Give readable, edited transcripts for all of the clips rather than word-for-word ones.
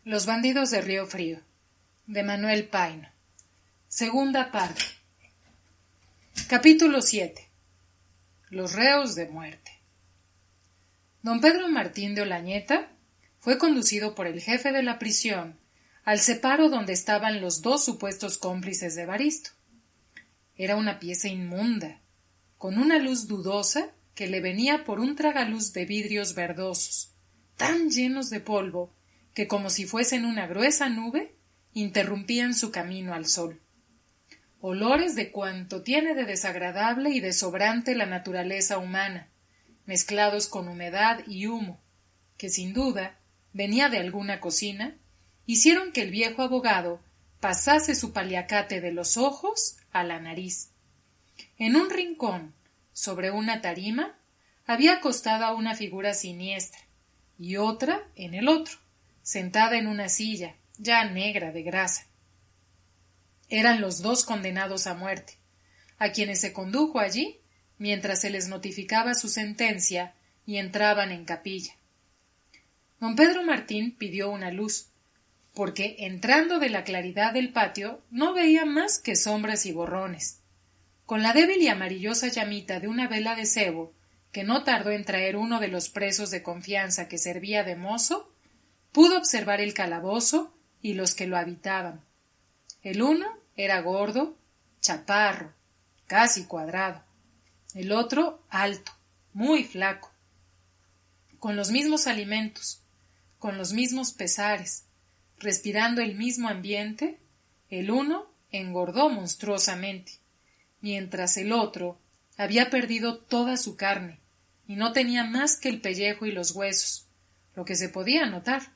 Los bandidos de Río Frío, de Manuel Paino. Segunda parte. Capítulo 7. Los reos de muerte. Don Pedro Martín de Olañeta fue conducido por el jefe de la prisión al separo donde estaban los dos supuestos cómplices de Evaristo. Era una pieza inmunda, con una luz dudosa que le venía por un tragaluz de vidrios verdosos, tan llenos de polvo que, como si fuesen una gruesa nube, interrumpían su camino al sol. Olores de cuanto tiene de desagradable y de sobrante la naturaleza humana, mezclados con humedad y humo, que sin duda venía de alguna cocina, hicieron que el viejo abogado pasase su paliacate de los ojos a la nariz. En un rincón, sobre una tarima, había acostada una figura siniestra, y otra en el otro, sentada en una silla, ya negra de grasa. Eran los dos condenados a muerte, a quienes se condujo allí mientras se les notificaba su sentencia y entraban en capilla. Don Pedro Martín pidió una luz, porque entrando de la claridad del patio no veía más que sombras y borrones. Con la débil y amarillosa llamita de una vela de cebo, que no tardó en traer uno de los presos de confianza que servía de mozo, pudo observar el calabozo y los que lo habitaban. El uno era gordo, chaparro, casi cuadrado. El otro alto, muy flaco, con los mismos alimentos, con los mismos pesares, respirando el mismo ambiente. El uno engordó monstruosamente, mientras el otro había perdido toda su carne y no tenía más que el pellejo y los huesos, lo que se podía notar,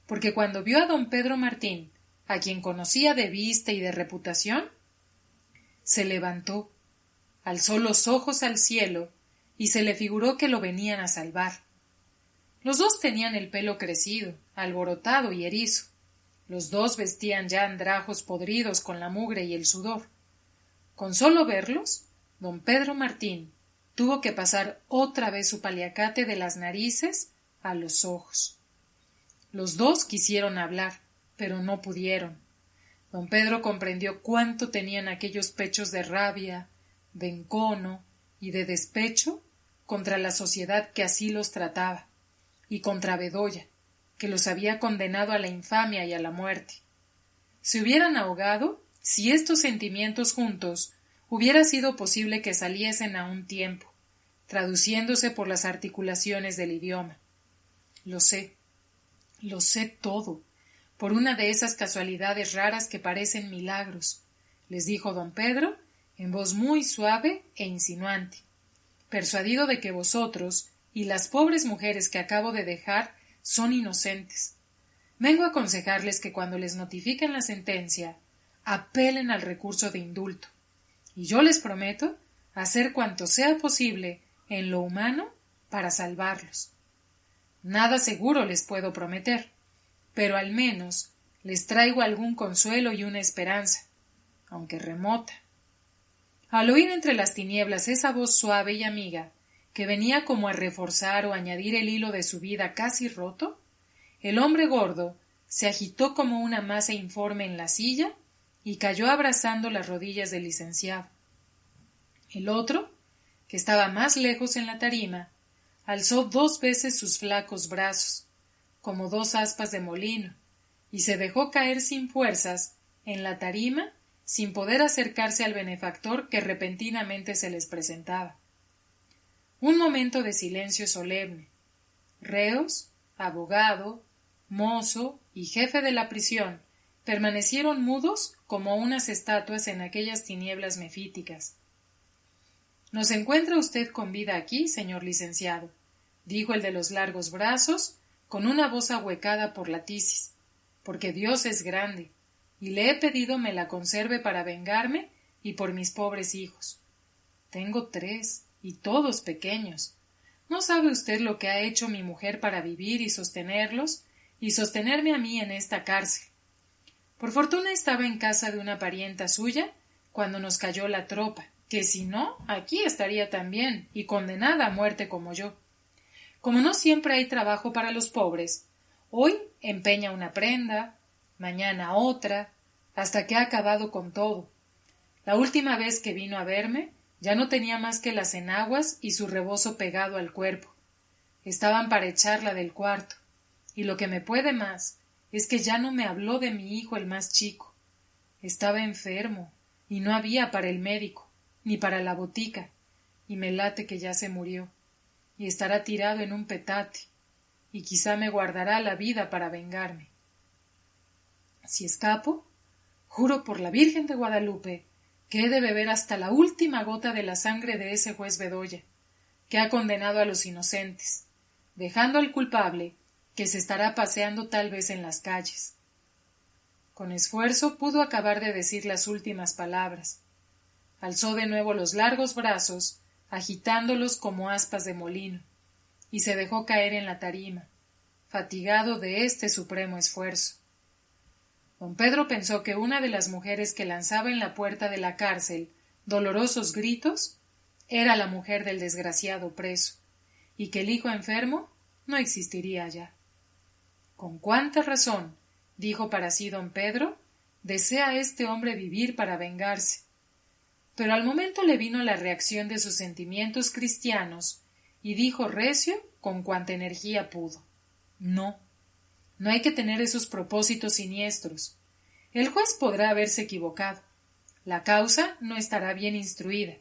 porque cuando vio a don Pedro Martín, a quien conocía de vista y de reputación, se levantó, alzó los ojos al cielo y se le figuró que lo venían a salvar. Los dos tenían el pelo crecido, alborotado y erizo. Los dos vestían ya andrajos podridos con la mugre y el sudor. Con solo verlos, don Pedro Martín tuvo que pasar otra vez su paliacate de las narices a los ojos. Los dos quisieron hablar, pero no pudieron. Don Pedro comprendió cuánto tenían aquellos pechos de rabia, de encono y de despecho contra la sociedad que así los trataba, y contra Bedoya, que los había condenado a la infamia y a la muerte. Se hubieran ahogado si estos sentimientos juntos hubiera sido posible que saliesen a un tiempo, traduciéndose por las articulaciones del idioma. Lo sé todo, por una de esas casualidades raras que parecen milagros, les dijo don Pedro en voz muy suave e insinuante, persuadido de que vosotros y las pobres mujeres que acabo de dejar son inocentes. Vengo a aconsejarles que cuando les notifiquen la sentencia apelen al recurso de indulto, y yo les prometo hacer cuanto sea posible en lo humano para salvarlos. Nada seguro les puedo prometer, pero al menos les traigo algún consuelo y una esperanza, aunque remota. Al oír entre las tinieblas esa voz suave y amiga, que venía como a reforzar o añadir el hilo de su vida casi roto, el hombre gordo se agitó como una masa informe en la silla y cayó abrazando las rodillas del licenciado. El otro, que estaba más lejos en la tarima, alzó 2 veces sus flacos brazos, como 2 aspas de molino, y se dejó caer sin fuerzas en la tarima sin poder acercarse al benefactor que repentinamente se les presentaba. Un momento de silencio solemne. Reos, abogado, mozo y jefe de la prisión permanecieron mudos como unas estatuas en aquellas tinieblas mefíticas. —¿Nos encuentra usted con vida aquí, señor licenciado? —dijo el de los largos brazos, con una voz ahuecada por la tisis—, porque Dios es grande, y le he pedido me la conserve para vengarme y por mis pobres hijos. Tengo 3, y todos pequeños. ¿No sabe usted lo que ha hecho mi mujer para vivir y sostenerlos, y sostenerme a mí en esta cárcel? Por fortuna estaba en casa de una parienta suya cuando nos cayó la tropa, que si no, aquí estaría también, y condenada a muerte como yo. Como no siempre hay trabajo para los pobres, Hoy empeña una prenda, mañana otra, hasta que ha acabado con todo. La última vez que vino a verme, ya no tenía más que las enaguas y su rebozo pegado al cuerpo. Estaban para echarla del cuarto, y lo que me puede más es que ya no me habló de mi hijo el más chico. Estaba enfermo, y no había para el médico, ni para la botica, y me late que ya se murió, y estará tirado en un petate, y quizá me guardará la vida para vengarme. Si escapo, juro por la Virgen de Guadalupe que he de beber hasta la última gota de la sangre de ese juez Bedoya, que ha condenado a los inocentes, dejando al culpable que se estará paseando tal vez en las calles. Con esfuerzo pudo acabar de decir las últimas palabras. Alzó de nuevo los largos brazos, agitándolos como aspas de molino, y se dejó caer en la tarima, fatigado de este supremo esfuerzo. Don Pedro pensó que una de las mujeres que lanzaba en la puerta de la cárcel dolorosos gritos era la mujer del desgraciado preso, y que el hijo enfermo no existiría ya. Con cuánta razón, dijo para sí don Pedro, desea este hombre vivir para vengarse. Pero al momento le vino la reacción de sus sentimientos cristianos y dijo recio con cuanta energía pudo: no hay que tener esos propósitos siniestros. El juez podrá haberse equivocado, la causa no estará bien instruida,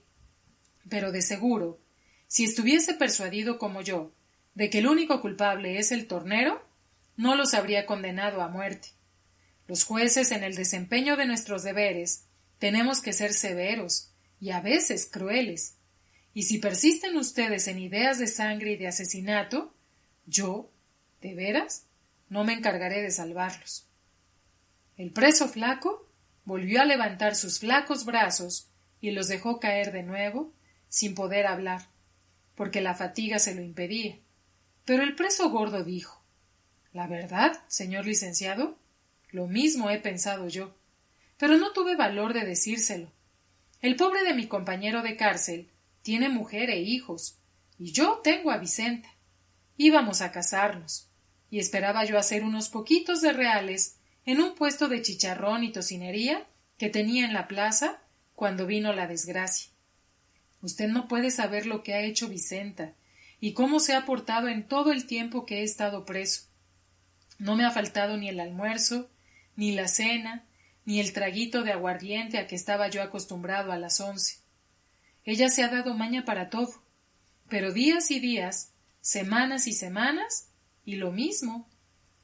pero de seguro, si estuviese persuadido como yo de que el único culpable es el tornero, no los habría condenado a muerte. Los jueces, en el desempeño de nuestros deberes, tenemos que ser severos y a veces crueles, y si persisten ustedes en ideas de sangre y de asesinato, yo, ¿de veras?, no me encargaré de salvarlos. El preso flaco volvió a levantar sus flacos brazos y los dejó caer de nuevo, sin poder hablar, porque la fatiga se lo impedía. Pero el preso gordo dijo: «La verdad, señor licenciado, lo mismo he pensado yo, pero no tuve valor de decírselo. El pobre de mi compañero de cárcel tiene mujer e hijos, y yo tengo a Vicenta. Íbamos a casarnos, y esperaba yo hacer unos poquitos de reales en un puesto de chicharrón y tocinería que tenía en la plaza cuando vino la desgracia. Usted no puede saber lo que ha hecho Vicenta y cómo se ha portado en todo el tiempo que he estado preso. No me ha faltado ni el almuerzo, ni la cena, ni el traguito de aguardiente a que estaba yo acostumbrado a las 11. Ella se ha dado maña para todo, pero días y días, semanas y semanas, y lo mismo.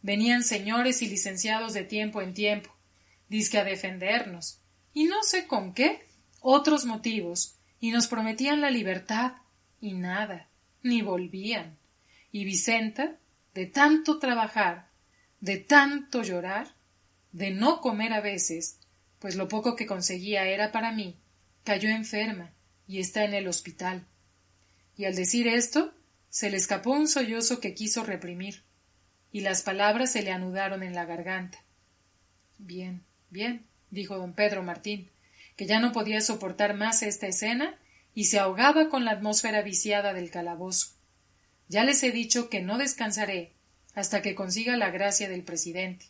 Venían señores y licenciados de tiempo en tiempo, dizque a defendernos, y no sé con qué, otros motivos, y nos prometían la libertad, y nada, ni volvían. Y Vicenta, de tanto trabajar, de tanto llorar, de no comer a veces, pues lo poco que conseguía era para mí, cayó enferma y está en el hospital. Y al decir esto, se le escapó un sollozo que quiso reprimir, y las palabras se le anudaron en la garganta. Bien, bien, dijo don Pedro Martín, que ya no podía soportar más esta escena y se ahogaba con la atmósfera viciada del calabozo. Ya les he dicho que no descansaré hasta que consiga la gracia del presidente.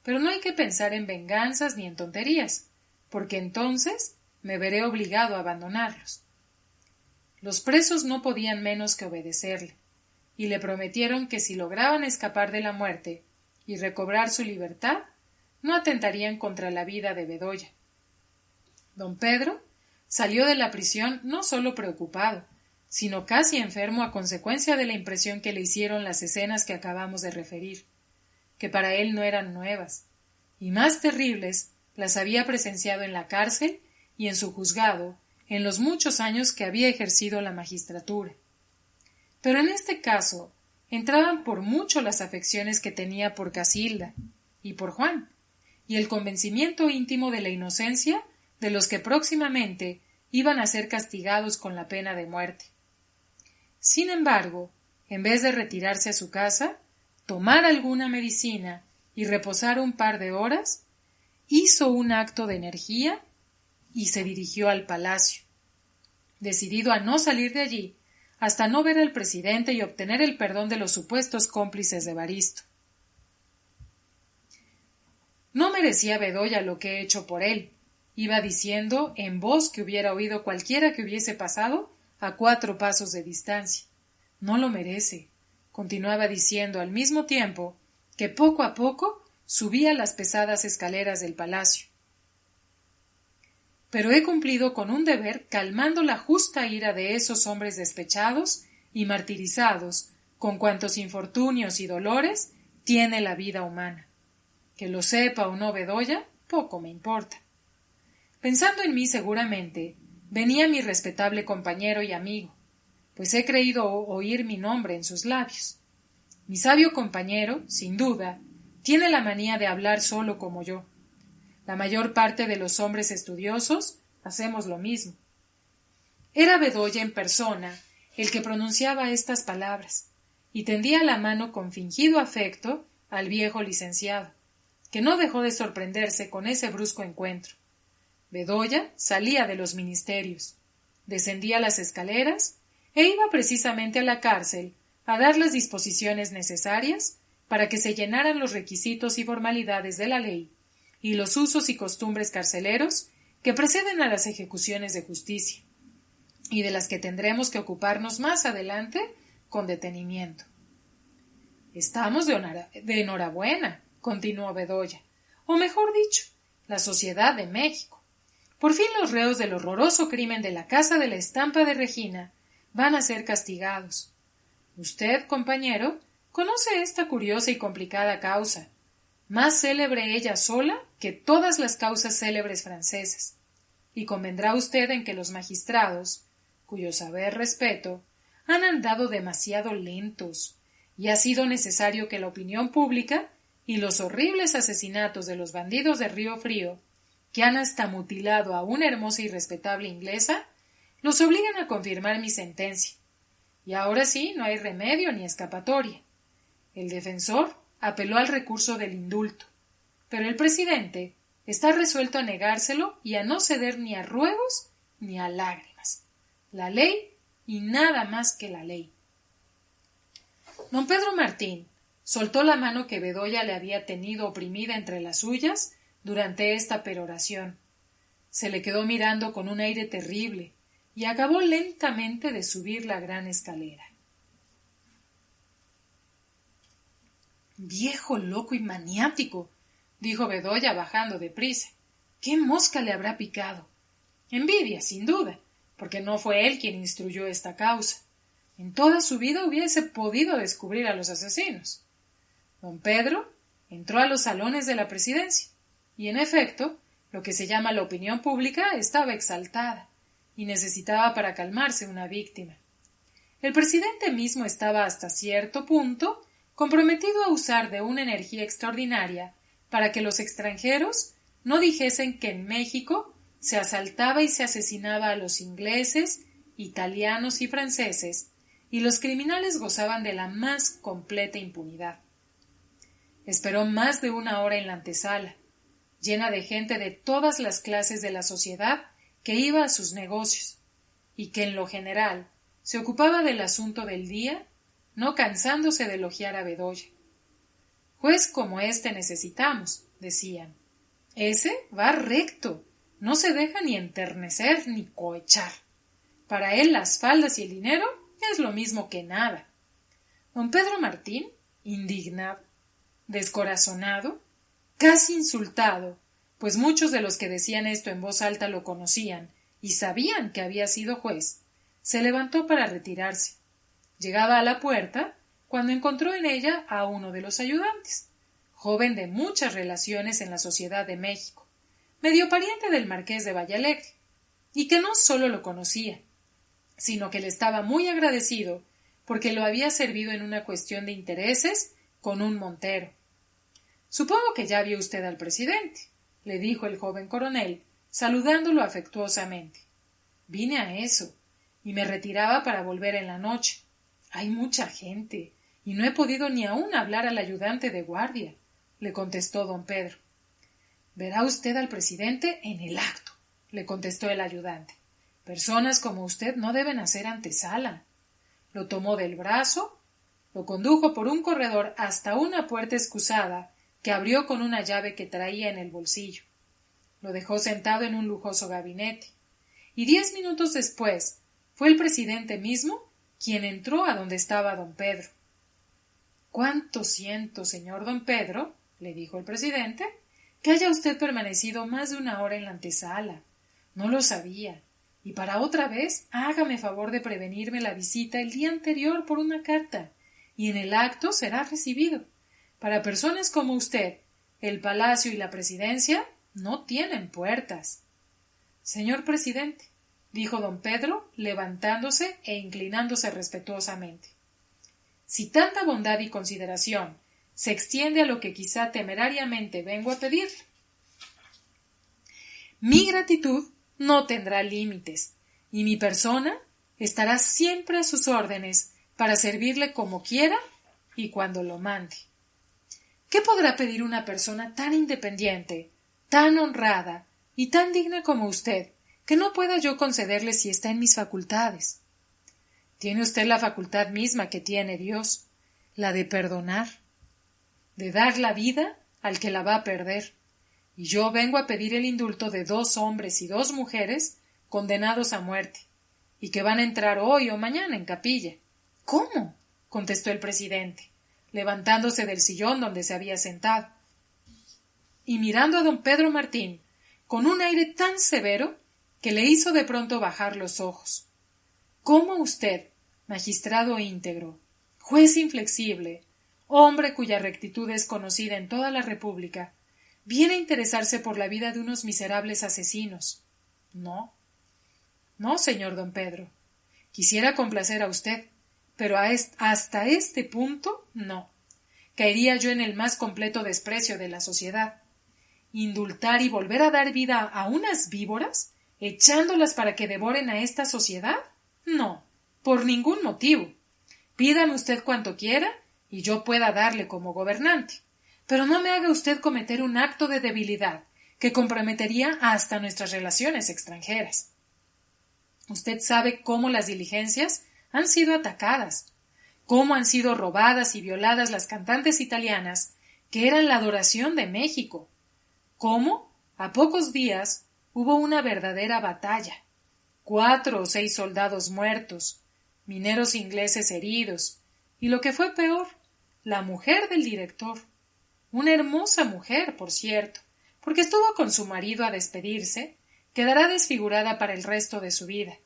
Pero no hay que pensar en venganzas ni en tonterías, porque entonces me veré obligado a abandonarlos. Los presos no podían menos que obedecerle, y le prometieron que si lograban escapar de la muerte y recobrar su libertad, no atentarían contra la vida de Bedoya. Don Pedro salió de la prisión no solo preocupado, sino casi enfermo a consecuencia de la impresión que le hicieron las escenas que acabamos de referir, que para él no eran nuevas, y más terribles las había presenciado en la cárcel y en su juzgado en los muchos años que había ejercido la magistratura. Pero en este caso entraban por mucho las afecciones que tenía por Casilda y por Juan, y el convencimiento íntimo de la inocencia de los que próximamente iban a ser castigados con la pena de muerte. Sin embargo, en vez de retirarse a su casa, tomar alguna medicina y reposar un par de horas, hizo un acto de energía y se dirigió al palacio, decidido a no salir de allí hasta no ver al presidente y obtener el perdón de los supuestos cómplices de Evaristo. No merecía Bedoya lo que he hecho por él, iba diciendo en voz que hubiera oído cualquiera que hubiese pasado a 4 pasos de distancia. No lo merece, continuaba diciendo al mismo tiempo que poco a poco subía las pesadas escaleras del palacio. Pero he cumplido con un deber calmando la justa ira de esos hombres despechados y martirizados con cuantos infortunios y dolores tiene la vida humana. Que lo sepa o no Bedoya, poco me importa. Pensando en mí seguramente, venía mi respetable compañero y amigo, pues he creído oír mi nombre en sus labios. Mi sabio compañero, sin duda, tiene la manía de hablar solo como yo. La mayor parte de los hombres estudiosos hacemos lo mismo. Era Bedoya en persona el que pronunciaba estas palabras, y tendía la mano con fingido afecto al viejo licenciado, que no dejó de sorprenderse con ese brusco encuentro. Bedoya salía de los ministerios, descendía las escaleras e iba precisamente a la cárcel a dar las disposiciones necesarias para que se llenaran los requisitos y formalidades de la ley y los usos y costumbres carceleros que preceden a las ejecuciones de justicia, y de las que tendremos que ocuparnos más adelante con detenimiento. Estamos de enhorabuena, continuó Bedoya, o mejor dicho, la sociedad de México. Por fin los reos del horroroso crimen de la Casa de la Estampa de Regina van a ser castigados. Usted, compañero, conoce esta curiosa y complicada causa, más célebre ella sola que todas las causas célebres francesas, y convendrá usted en que los magistrados, cuyo saber respeto, han andado demasiado lentos, y ha sido necesario que la opinión pública y los horribles asesinatos de los bandidos de Río Frío, que han hasta mutilado a una hermosa y respetable inglesa, los obligan a confirmar mi sentencia. Y ahora sí no hay remedio ni escapatoria. El defensor apeló al recurso del indulto, pero el presidente está resuelto a negárselo y a no ceder ni a ruegos ni a lágrimas. La ley y nada más que la ley. Don Pedro Martín soltó la mano que Bedoya le había tenido oprimida entre las suyas durante esta peroración. Se le quedó mirando con un aire terrible y acabó lentamente de subir la gran escalera. Viejo loco y maniático, dijo Bedoya bajando deprisa. ¿Qué mosca le habrá picado? Envidia, sin duda, porque no fue él quien instruyó esta causa. En toda su vida hubiese podido descubrir a los asesinos. Don Pedro entró a los salones de la presidencia, y en efecto, lo que se llama la opinión pública estaba exaltada, y necesitaba para calmarse una víctima. El presidente mismo estaba hasta cierto punto comprometido a usar de una energía extraordinaria para que los extranjeros no dijesen que en México se asaltaba y se asesinaba a los ingleses, italianos y franceses, y los criminales gozaban de la más completa impunidad. Esperó más de 1 hora en la antesala, llena de gente de todas las clases de la sociedad que iba a sus negocios, y que en lo general se ocupaba del asunto del día, no cansándose de elogiar a Bedoya. Juez como éste necesitamos, decían. Ese va recto, no se deja ni enternecer ni cohechar. Para él las faldas y el dinero es lo mismo que nada. Don Pedro Martín, indignado, descorazonado, casi insultado, pues muchos de los que decían esto en voz alta lo conocían y sabían que había sido juez, se levantó para retirarse. Llegaba a la puerta cuando encontró en ella a uno de los ayudantes, joven de muchas relaciones en la sociedad de México, medio pariente del marqués de Vallalegre, y que no sólo lo conocía, sino que le estaba muy agradecido porque lo había servido en una cuestión de intereses con un montero. Supongo que ya vio usted al presidente, le dijo el joven coronel, saludándolo afectuosamente. Vine a eso, y me retiraba para volver en la noche. Hay mucha gente, y no he podido ni aun hablar al ayudante de guardia, le contestó don Pedro. Verá usted al presidente en el acto, le contestó el ayudante. Personas como usted no deben hacer antesala. Lo tomó del brazo, lo condujo por un corredor hasta una puerta excusada que abrió con una llave que traía en el bolsillo. Lo dejó sentado en un lujoso gabinete, y 10 minutos después fue el presidente mismo quien entró a donde estaba don Pedro. —Cuánto siento, señor don Pedro —le dijo el presidente—, que haya usted permanecido más de 1 hora en la antesala. No lo sabía. Y para otra vez, hágame favor de prevenirme la visita el día anterior por una carta, y en el acto será recibido. Para personas como usted, el palacio y la presidencia no tienen puertas. Señor presidente —dijo don Pedro, levantándose e inclinándose respetuosamente—, si tanta bondad y consideración se extiende a lo que quizá temerariamente vengo a pedir, mi gratitud no tendrá límites, y mi persona estará siempre a sus órdenes para servirle como quiera y cuando lo mande. ¿Qué podrá pedir una persona tan independiente, tan honrada y tan digna como usted, que no pueda yo concederle si está en mis facultades? Tiene usted la facultad misma que tiene Dios, la de perdonar, de dar la vida al que la va a perder, y yo vengo a pedir el indulto de 2 hombres y 2 mujeres condenados a muerte, y que van a entrar hoy o mañana en capilla. —¿Cómo? —contestó el presidente, levantándose del sillón donde se había sentado, y mirando a don Pedro Martín con un aire tan severo que le hizo de pronto bajar los ojos. ¿Cómo usted, magistrado íntegro, juez inflexible, hombre cuya rectitud es conocida en toda la República, viene a interesarse por la vida de unos miserables asesinos? No, no, señor don Pedro. Quisiera complacer a usted, pero hasta este punto no. Caería yo en el más completo desprecio de la sociedad. ¿Indultar y volver a dar vida a unas víboras, echándolas para que devoren a esta sociedad? No, por ningún motivo. Pídame usted cuanto quiera y yo pueda darle como gobernante, pero no me haga usted cometer un acto de debilidad que comprometería hasta nuestras relaciones extranjeras. Usted sabe cómo las diligencias han sido atacadas, cómo han sido robadas y violadas las cantantes italianas que eran la adoración de México, cómo, a pocos días, hubo una verdadera batalla, 4 o 6 soldados muertos, mineros ingleses heridos, y lo que fue peor, la mujer del director, una hermosa mujer, por cierto, porque estuvo con su marido a despedirse, quedará desfigurada para el resto de su vida,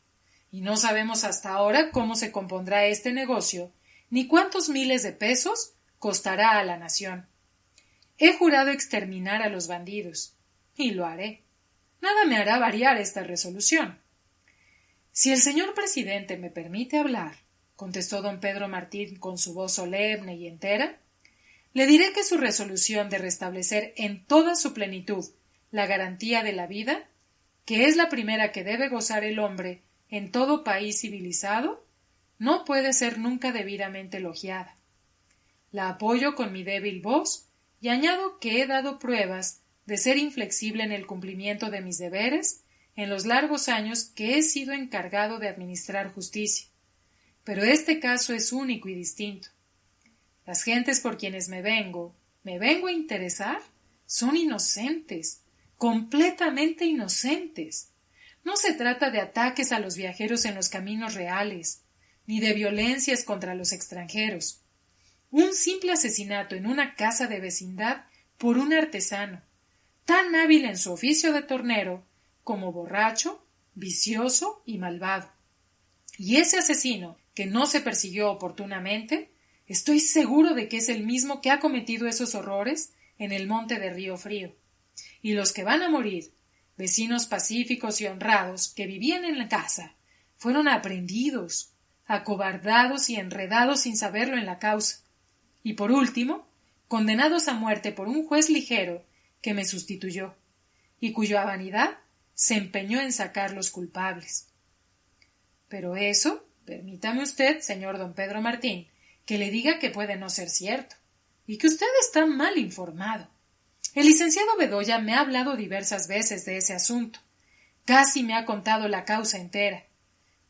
y no sabemos hasta ahora cómo se compondrá este negocio, ni cuántos miles de pesos costará a la nación. He jurado exterminar a los bandidos, y lo haré. Nada me hará variar esta resolución. Si el señor presidente me permite hablar, contestó don Pedro Martín con su voz solemne y entera, le diré que su resolución de restablecer en toda su plenitud la garantía de la vida, que es la primera que debe gozar el hombre en todo país civilizado, no puede ser nunca debidamente elogiada. La apoyo con mi débil voz y añado que he dado pruebas de ser inflexible en el cumplimiento de mis deberes en los largos años que he sido encargado de administrar justicia. Pero este caso es único y distinto. Las gentes por quienes me vengo a interesar, son inocentes, completamente inocentes. No se trata de ataques a los viajeros en los caminos reales, ni de violencias contra los extranjeros. Un simple asesinato en una casa de vecindad por un artesano, tan hábil en su oficio de tornero como borracho, vicioso y malvado. Y ese asesino, que no se persiguió oportunamente, estoy seguro de que es el mismo que ha cometido esos horrores en el monte de Río Frío. Y los que van a morir, vecinos pacíficos y honrados que vivían en la casa, fueron aprehendidos, acobardados y enredados sin saberlo en la causa. Y por último, condenados a muerte por un juez ligero que me sustituyó, y cuya vanidad se empeñó en sacar los culpables. Pero eso, permítame usted, señor don Pedro Martín, que le diga que puede no ser cierto, y que usted está mal informado. El licenciado Bedoya me ha hablado diversas veces de ese asunto. Casi me ha contado la causa entera.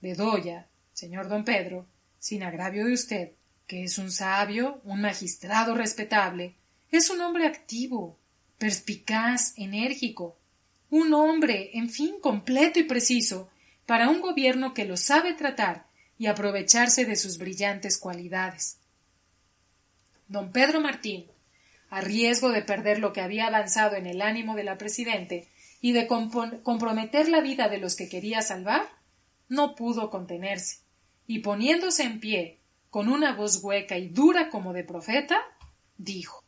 Bedoya, señor don Pedro, sin agravio de usted, que es un sabio, un magistrado respetable, Es un hombre activo, perspicaz, enérgico, un hombre, en fin, completo y preciso para un gobierno que lo sabe tratar y aprovecharse de sus brillantes cualidades. Don Pedro Martín, a riesgo de perder lo que había avanzado en el ánimo de la Presidente y de comprometer la vida de los que quería salvar, no pudo contenerse, y poniéndose en pie, con una voz hueca y dura como de profeta, dijo: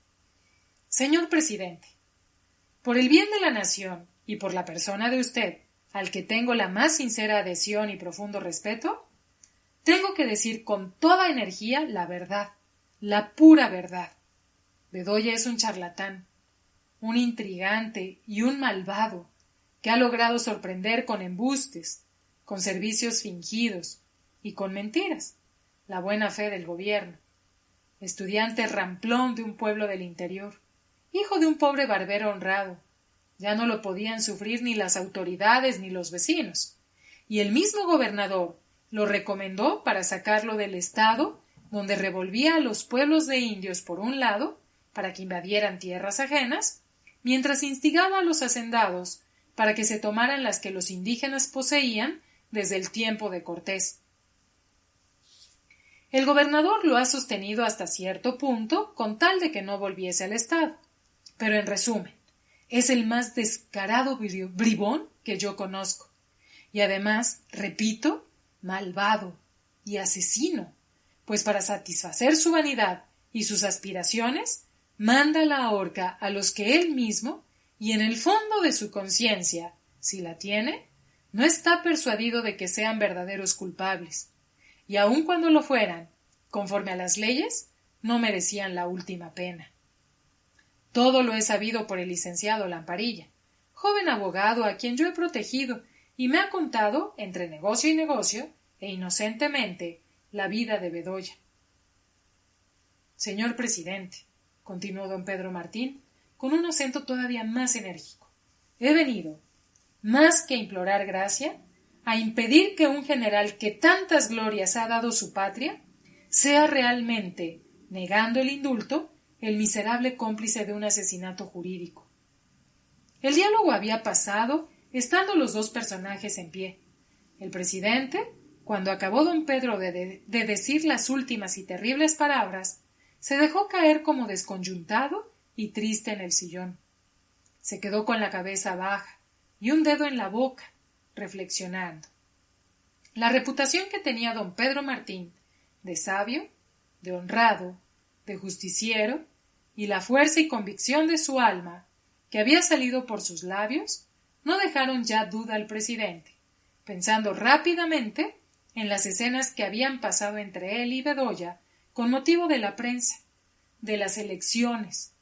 Señor Presidente, por el bien de la nación y por la persona de usted, al que tengo la más sincera adhesión y profundo respeto, tengo que decir con toda energía la verdad, la pura verdad. Bedoya es un charlatán, un intrigante y un malvado, que ha logrado sorprender con embustes, con servicios fingidos y con mentiras la buena fe del gobierno. Estudiante ramplón de un pueblo del interior, hijo de un pobre barbero honrado, ya no lo podían sufrir ni las autoridades ni los vecinos, y el mismo gobernador lo recomendó para sacarlo del estado donde revolvía a los pueblos de indios por un lado para que invadieran tierras ajenas, mientras instigaba a los hacendados para que se tomaran las que los indígenas poseían desde el tiempo de Cortés. El gobernador lo ha sostenido hasta cierto punto con tal de que no volviese al estado, pero en resumen, es el más descarado bribón que yo conozco, y además, repito, malvado y asesino, pues para satisfacer su vanidad y sus aspiraciones, manda la horca a los que él mismo, y en el fondo de su conciencia, si la tiene, no está persuadido de que sean verdaderos culpables, y aun cuando lo fueran, conforme a las leyes, no merecían la última pena. Todo lo he sabido por el licenciado Lamparilla, joven abogado a quien yo he protegido, y me ha contado, entre negocio y negocio, e inocentemente, la vida de Bedoya. Señor presidente, continuó don Pedro Martín, con un acento todavía más enérgico, he venido, más que a implorar gracia, a impedir que un general que tantas glorias ha dado su patria sea realmente, negando el indulto, el miserable cómplice de un asesinato jurídico. El diálogo había pasado, estando los dos personajes en pie. El presidente, cuando acabó don Pedro de decir las últimas y terribles palabras, se dejó caer como desconyuntado y triste en el sillón. Se quedó con la cabeza baja y un dedo en la boca, reflexionando. La reputación que tenía don Pedro Martín de sabio, de honrado, de justiciero, y la fuerza y convicción de su alma, que había salido por sus labios, no dejaron ya duda al presidente, pensando rápidamente en las escenas que habían pasado entre él y Bedoya con motivo de la prensa, de las elecciones,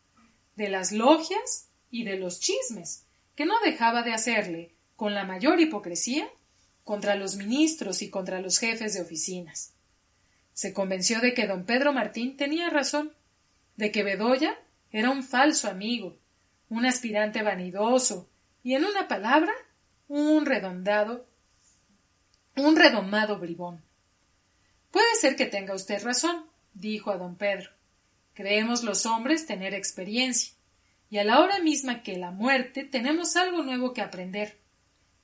de las logias y de los chismes, que no dejaba de hacerle, con la mayor hipocresía, contra los ministros y contra los jefes de oficinas. Se convenció de que don Pedro Martín tenía razón, de que Bedoya era un falso amigo, un aspirante vanidoso y, en una palabra, un redomado bribón. Puede ser que tenga usted razón, dijo a don Pedro. Creemos los hombres tener experiencia, y a la hora misma que la muerte tenemos algo nuevo que aprender.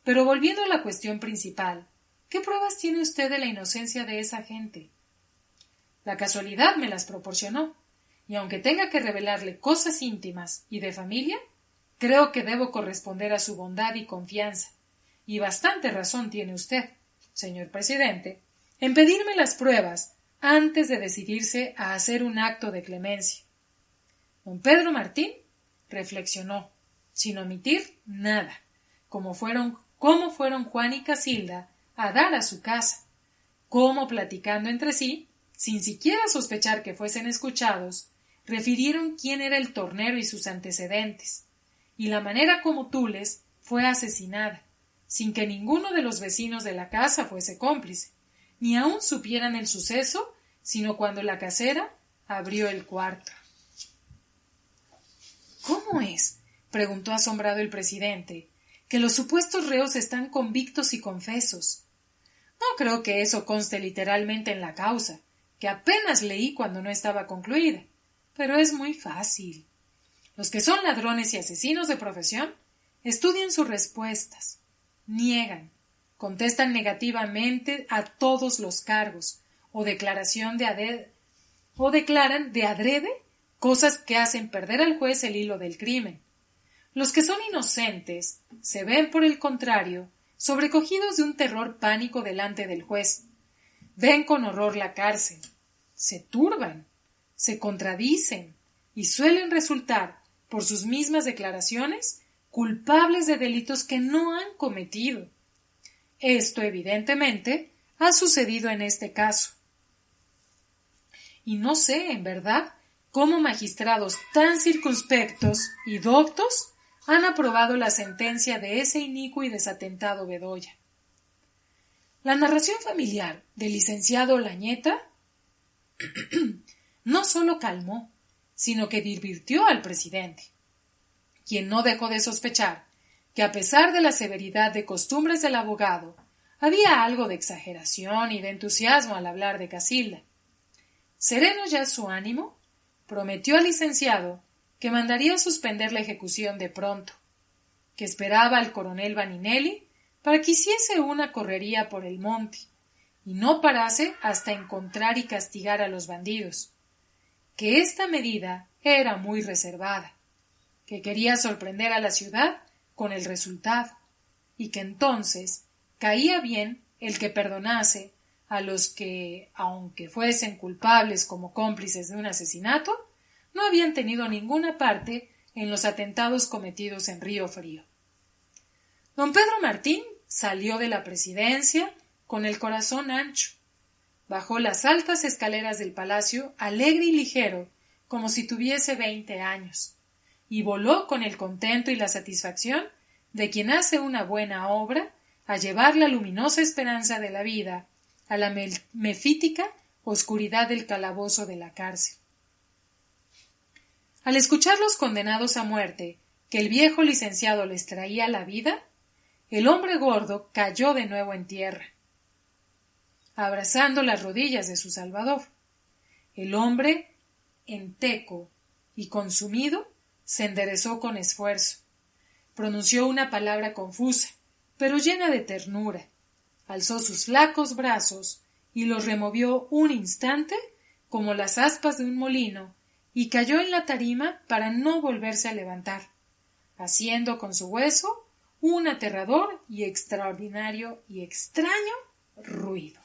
Pero volviendo a la cuestión principal, ¿qué pruebas tiene usted de la inocencia de esa gente? La casualidad me las proporcionó, y aunque tenga que revelarle cosas íntimas y de familia, creo que debo corresponder a su bondad y confianza, y bastante razón tiene usted, señor presidente, en pedirme las pruebas antes de decidirse a hacer un acto de clemencia. Don Pedro Martín reflexionó, sin omitir nada, cómo fueron Juan y Casilda a dar a su casa, cómo platicando entre sí, sin siquiera sospechar que fuesen escuchados, refirieron quién era el tornero y sus antecedentes, y la manera como Tules fue asesinada, sin que ninguno de los vecinos de la casa fuese cómplice, ni aun supieran el suceso, sino cuando la casera abrió el cuarto. ¿Cómo es? Preguntó asombrado el presidente, que los supuestos reos están convictos y confesos. No creo que eso conste literalmente en la causa, que apenas leí cuando no estaba concluida, pero es muy fácil. Los que son ladrones y asesinos de profesión estudian sus respuestas, niegan, contestan negativamente a todos los cargos o declaran de adrede cosas que hacen perder al juez el hilo del crimen. Los que son inocentes se ven, por el contrario, sobrecogidos de un terror pánico delante del juez. Ven con horror la cárcel, se turban, se contradicen y suelen resultar, por sus mismas declaraciones, culpables de delitos que no han cometido. Esto, evidentemente, ha sucedido en este caso. Y no sé, en verdad, cómo magistrados tan circunspectos y doctos han aprobado la sentencia de ese inicuo y desatentado Bedoya. La narración familiar del licenciado Lañeta no sólo calmó, sino que divirtió al presidente, quien no dejó de sospechar que, a pesar de la severidad de costumbres del abogado, había algo de exageración y de entusiasmo al hablar de Casilda. Sereno ya su ánimo, prometió al licenciado que mandaría suspender la ejecución de pronto, que esperaba al coronel Vaninelli para que hiciese una correría por el monte y no parase hasta encontrar y castigar a los bandidos, que esta medida era muy reservada, que quería sorprender a la ciudad con el resultado, y que entonces caía bien el que perdonase a los que, aunque fuesen culpables como cómplices de un asesinato, no habían tenido ninguna parte en los atentados cometidos en Río Frío. Don Pedro Martín salió de la presidencia con el corazón ancho, bajó las altas escaleras del palacio alegre y ligero como si tuviese 20 años, y voló con el contento y la satisfacción de quien hace una buena obra a llevar la luminosa esperanza de la vida a la mefítica oscuridad del calabozo de la cárcel. Al escuchar los condenados a muerte que el viejo licenciado les traía la vida, el hombre gordo cayó de nuevo en tierra, abrazando las rodillas de su salvador. El hombre, enteco y consumido, se enderezó con esfuerzo. Pronunció una palabra confusa, pero llena de ternura. Alzó sus flacos brazos y los removió un instante como las aspas de un molino y cayó en la tarima para no volverse a levantar, haciendo con su hueso un aterrador y extraordinario y extraño ruido.